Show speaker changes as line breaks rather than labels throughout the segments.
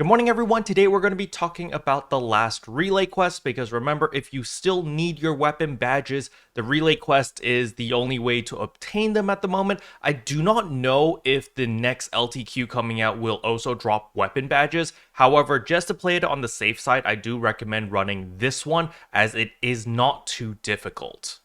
Good morning, everyone. Today we're going to be talking about the last relay quest because remember, if you still need your weapon badges, the relay quest is the only way to obtain them at the moment. I do not know if the next LTQ coming out will also drop weapon badges. However, just to play it on the safe side, I do recommend running this one as it is not too difficult.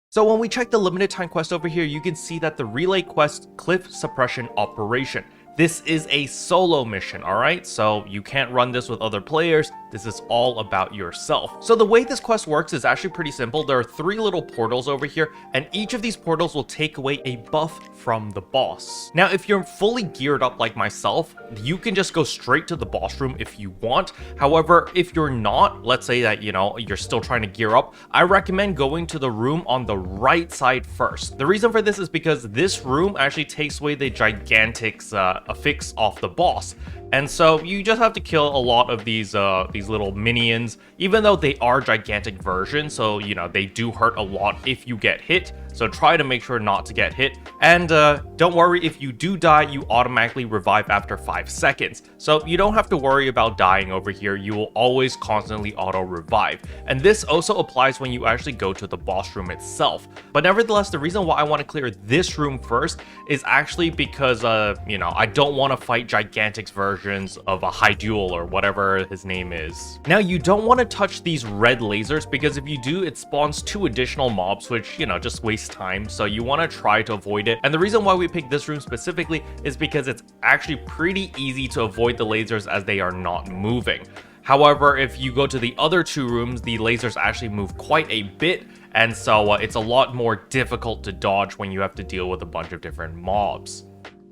So when we check the limited time quest over here, you can see that the relay quest cliff suppression operation. This is a solo mission, alright? So you can't run this with other players. This is all about yourself. So the way this quest works is actually pretty simple. There are 3 little portals over here, and each of these portals will take away a buff from the boss. Now, if you're fully geared up like myself, you can just go straight to the boss room if you want. However, if you're not, let's say that, you're still trying to gear up, I recommend going to the room on the right side first. The reason for this is because this room actually takes away the Gigantic's affix off the boss. And so you just have to kill a lot of these little minions, even though they are gigantic versions, so they do hurt a lot if you get hit. So try to make sure not to get hit. And don't worry, if you do die, you automatically revive after 5 seconds. So you don't have to worry about dying over here. You will always constantly auto revive. And this also applies when you actually go to the boss room itself. But nevertheless, the reason why I want to clear this room first is actually because I don't want to fight Gigantic's versions of a Hyduel or whatever his name is. Now, you don't want to touch these red lasers because if you do, it spawns 2 additional mobs, which just waste time, so you want to try to avoid it. And the reason why we picked this room specifically is because it's actually pretty easy to avoid the lasers as they are not moving. However, if you go to the other 2 rooms, the lasers actually move quite a bit, and so it's a lot more difficult to dodge when you have to deal with a bunch of different mobs.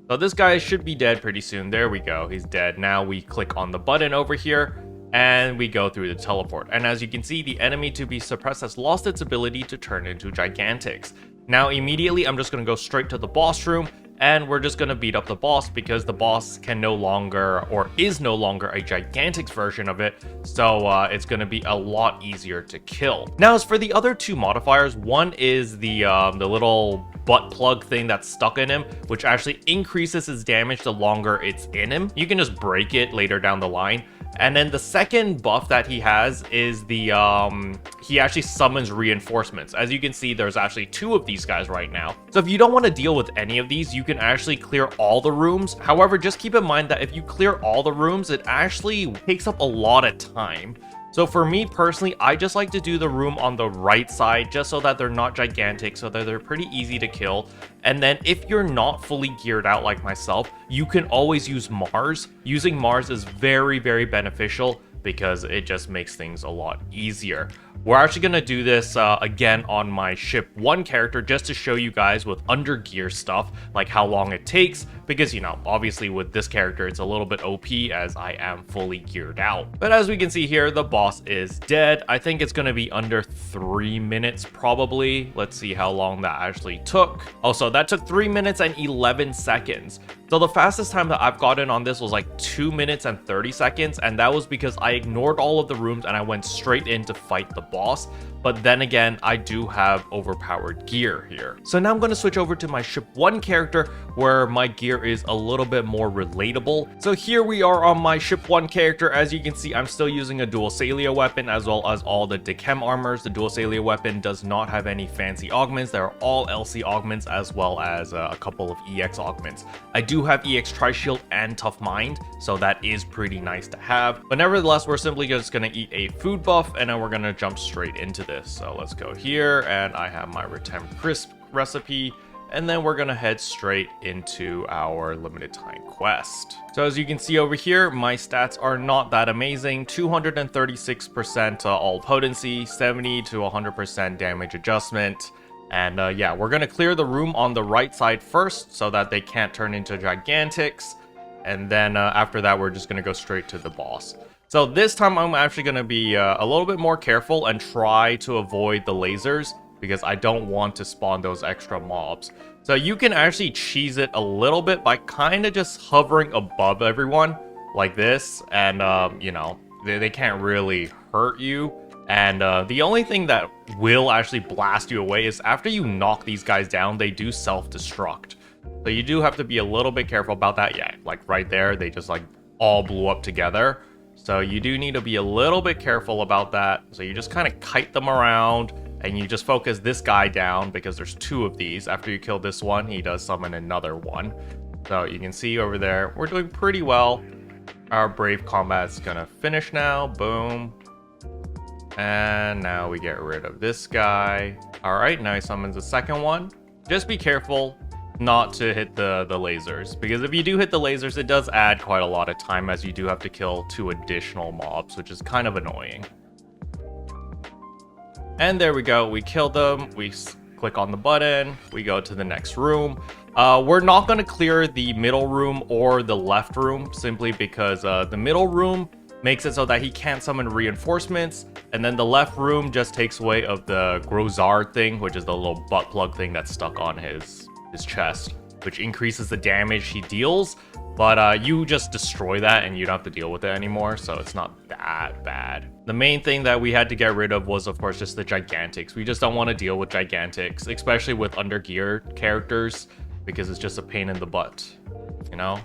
So this guy should be dead pretty soon. There we go, he's dead. Now we click on the button over here and we go through the teleport. And as you can see, the enemy to be suppressed has lost its ability to turn into Gigantics. Now immediately I'm just going to go straight to the boss room and we're just going to beat up the boss because the boss can no longer, or is no longer, a Gigantics version of it, so it's going to be a lot easier to kill. Now as for the other 2 modifiers, one is the little butt plug thing that's stuck in him, which actually increases his damage the longer it's in him. You can just break it later down the line. And then the second buff that he has is the, he actually summons reinforcements. As you can see, there's actually 2 of these guys right now. So if you don't want to deal with any of these, you can actually clear all the rooms. However, just keep in mind that if you clear all the rooms, it actually takes up a lot of time. So for me personally, I just like to do the room on the right side just so that they're not gigantic, so that they're pretty easy to kill. And then if you're not fully geared out like myself, you can always use Mars. Using Mars is very, very beneficial because it just makes things a lot easier. We're actually going to do this again on my ship 1 character just to show you guys with under gear stuff, like how long it takes, because obviously with this character it's a little bit OP as I am fully geared out. But as we can see here, the boss is dead. I think it's going to be under 3 minutes probably. Let's see how long that actually took. Also, that took 3 minutes and 11 seconds. So the fastest time that I've gotten on this was like 2 minutes and 30 seconds, and that was because I ignored all of the rooms and I went straight in to fight the boss. But then again, I do have overpowered gear here. So now I'm going to switch over to my ship 1 character where my gear is a little bit more relatable. So here we are on my ship 1 character. As you can see, I'm still using a dual Salia weapon as well as all the Dechem armors. The dual Salia weapon does not have any fancy augments. They're all LC augments as well as a couple of EX augments. I do have EX Tri-Shield and Tough Mind, so that is pretty nice to have. But nevertheless, we're simply just going to eat a food buff and then we're going to jump straight into this. So let's go here and I have my Retem Crisp recipe. And then we're going to head straight into our limited time quest. So as you can see over here, my stats are not that amazing. 236% all potency, 70 to 100% damage adjustment. And yeah, we're going to clear the room on the right side first so that they can't turn into Gigantics. And then after that, we're just going to go straight to the boss. So this time I'm actually going to be a little bit more careful and try to avoid the lasers because I don't want to spawn those extra mobs. So you can actually cheese it a little bit by kind of just hovering above everyone like this, and they can't really hurt you. And the only thing that will actually blast you away is after you knock these guys down, they do self-destruct. So you do have to be a little bit careful about that. Yeah, like right there, they just like all blew up together. So you do need to be a little bit careful about that. So you just kind of kite them around and you just focus this guy down because there's 2 of these. After you kill this one, he does summon another one. So you can see over there, we're doing pretty well. Our Brave Combat's gonna finish now. Boom. And now we get rid of this guy. All right, now he summons the second one. Just be careful not to hit the lasers, because if you do hit the lasers, it does add quite a lot of time, as you do have to kill 2 additional mobs, which is kind of annoying. And there we go, we killed them. We click on the button, we go to the next room. We're not going to clear the middle room or the left room, simply because the middle room makes it so that he can't summon reinforcements, and then the left room just takes away of the Grozard thing, which is the little butt plug thing that's stuck on his chest, which increases the damage he deals, but you just destroy that and you don't have to deal with it anymore, so it's not that bad. The main thing that we had to get rid of was, of course, just the Gigantics. We just don't want to deal with Gigantics, especially with under-geared characters, because it's just a pain in the butt, you know?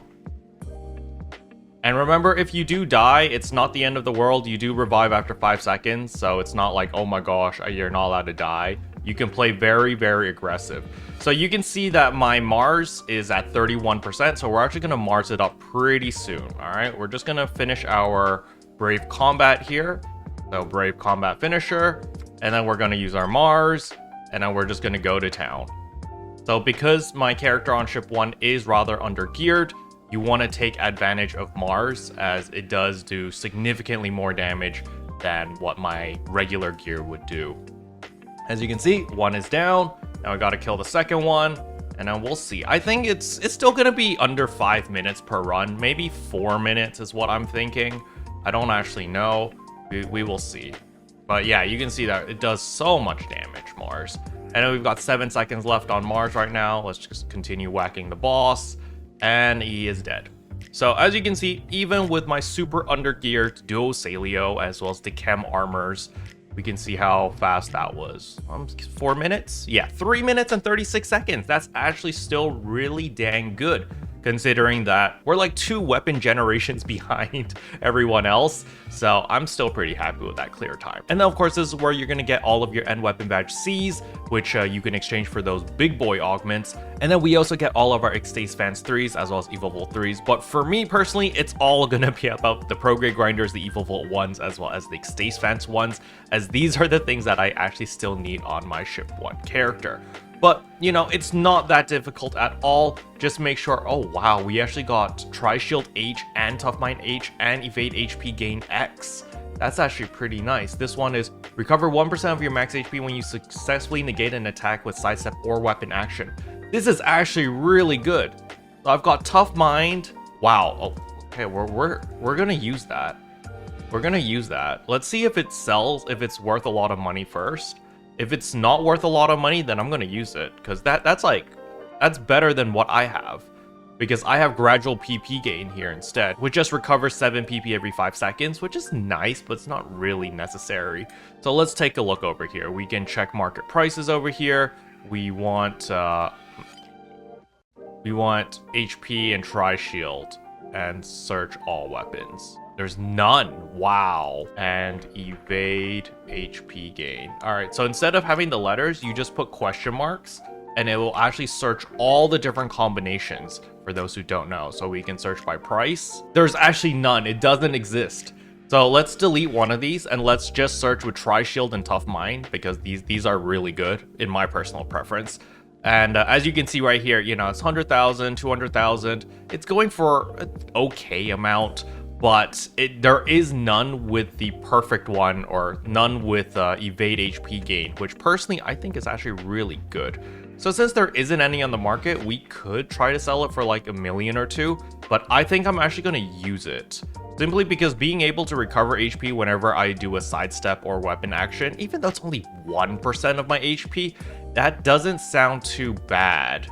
And remember, if you do die, it's not the end of the world. You do revive after 5 seconds, so it's not like, oh my gosh, you're not allowed to die. You can play very, very aggressive. So you can see that my Mars is at 31%, so we're actually going to Mars it up pretty soon, all right? We're just going to finish our Brave Combat here. So Brave Combat Finisher, and then we're going to use our Mars, and then we're just going to go to town. So because my character on ship 1 is rather under-geared, you want to take advantage of Mars, as it does do significantly more damage than what my regular gear would do. As you can see, 1 is down. Now I gotta kill the second one, and then we'll see. I think it's still gonna be under 5 minutes per run. Maybe 4 minutes is what I'm thinking. I don't actually know. We will see. But yeah, you can see that it does so much damage, Mars. And then we've got 7 seconds left on Mars right now. Let's just continue whacking the boss. And he is dead. So as you can see, even with my super under-geared Duo Salio as well as the Chem armors, we can see how fast that was. 4 minutes? Yeah, 3 minutes and 36 seconds. That's actually still really dang good, considering that we're like 2 weapon generations behind everyone else. So I'm still pretty happy with that clear time. And then of course, this is where you're gonna get all of your end weapon badge Cs, which you can exchange for those big boy augments. And then we also get all of our Extace Fans 3s as well as Evil Volt 3s. But for me personally, it's all gonna be about the Pro Grade Grinders, the Evil Volt 1s, as well as the Extace Fans 1s, as these are the things that I actually still need on my Ship 1 character. But, you know, it's not that difficult at all. Just make sure, oh wow, we actually got Tri-Shield H and Tough Mind H and Evade HP Gain X. That's actually pretty nice. This one is recover 1% of your max HP when you successfully negate an attack with sidestep or weapon action. This is actually really good. So I've got Tough Mind. Wow. Oh, okay, we're gonna use that. We're gonna use that. Let's see if it sells, if it's worth a lot of money first. If it's not worth a lot of money, then I'm gonna use it, because that's better than what I have, because I have gradual PP gain here instead, which just recovers 7 PP every 5 seconds, which is nice, but it's not really necessary. So let's take a look over here. We can check market prices over here. We want HP and Tri-Shield and search all weapons. There's none. Wow. And evade HP gain. All right, so instead of having the letters, you just put question marks, and it will actually search all the different combinations for those who don't know. So we can search by price. There's actually none. It doesn't exist. So let's delete one of these and let's just search with Tri-Shield and Tough Mind, because these are really good in my personal preference. And as you can see right here, you know, it's 100,000, 200,000. It's going for an okay amount, but there is none with the perfect one, or none with evade HP gain, which personally I think is actually really good. So since there isn't any on the market, we could try to sell it for like $1 million or 2, but I think I'm actually going to use it. Simply because being able to recover HP whenever I do a sidestep or weapon action, even though it's only 1% of my HP, that doesn't sound too bad.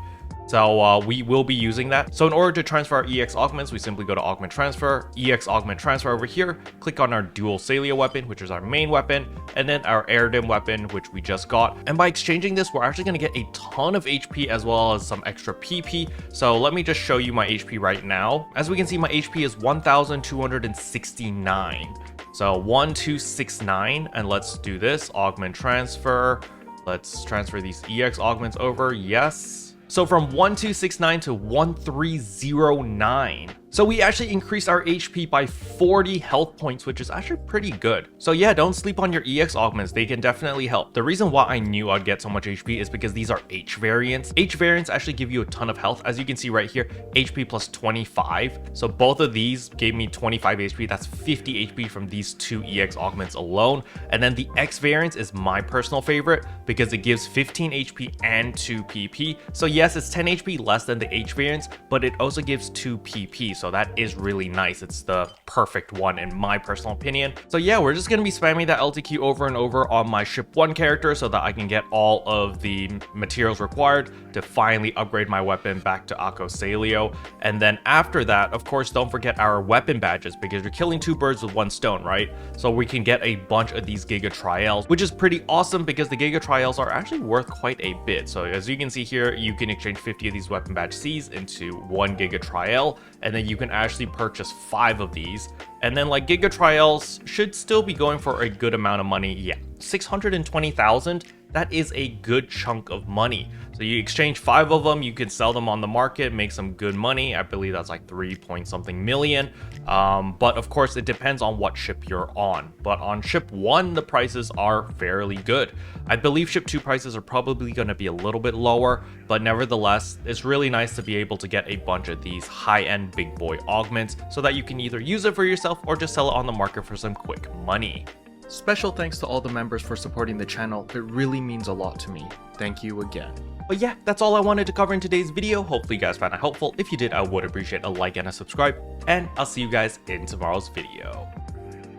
So we will be using that. So in order to transfer our EX augments, we simply go to augment transfer, EX augment transfer over here, click on our dual Salia weapon, which is our main weapon, and then our airdim weapon, which we just got. And by exchanging this, we're actually going to get a ton of HP as well as some extra PP. So let me just show you my HP right now. As we can see, my HP is 1269. So 1269, and let's do this, augment transfer. Let's transfer these EX augments over, yes. So from 1269 to 1309. So we actually increased our HP by 40 health points, which is actually pretty good. So yeah, don't sleep on your EX augments. They can definitely help. The reason why I knew I'd get so much HP is because these are H variants. H variants actually give you a ton of health. As you can see right here, HP plus 25. So both of these gave me 25 HP. That's 50 HP from these two EX augments alone. And then the X variants is my personal favorite because it gives 15 HP and 2 PP. So yes, it's 10 HP less than the H variants, but it also gives 2 PP. So that is really nice. It's the perfect one in my personal opinion. So yeah, we're just going to be spamming that LTQ over and over on my ship 1 character so that I can get all of the materials required to finally upgrade my weapon back to Akko Salio. And then after that, of course, don't forget our weapon badges because you're killing 2 birds with 1 stone, right? So we can get a bunch of these Giga Triyals, which is pretty awesome because the Giga Triyals are actually worth quite a bit. So as you can see here, you can exchange 50 of these weapon badge Cs into 1 Giga Triyal, and then you can actually purchase 5 of these. And then like Giga Triyals should still be going for a good amount of money. Yeah, 620,000. That is a good chunk of money. So you exchange 5 of them, you can sell them on the market, make some good money. I believe that's like 3 point something million. But of course, it depends on what ship you're on. But on ship 1, the prices are fairly good. I believe ship 2 prices are probably going to be a little bit lower, but nevertheless, it's really nice to be able to get a bunch of these high-end big boy augments so that you can either use it for yourself or just sell it on the market for some quick money.
Special thanks to all the members for supporting the channel. It really means a lot to me. Thank you again.
But yeah, that's all I wanted to cover in today's video. Hopefully you guys found it helpful. If you did, I would appreciate a like and a subscribe. And I'll see you guys in tomorrow's video.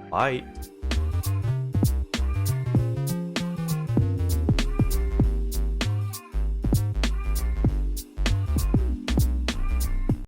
Bye.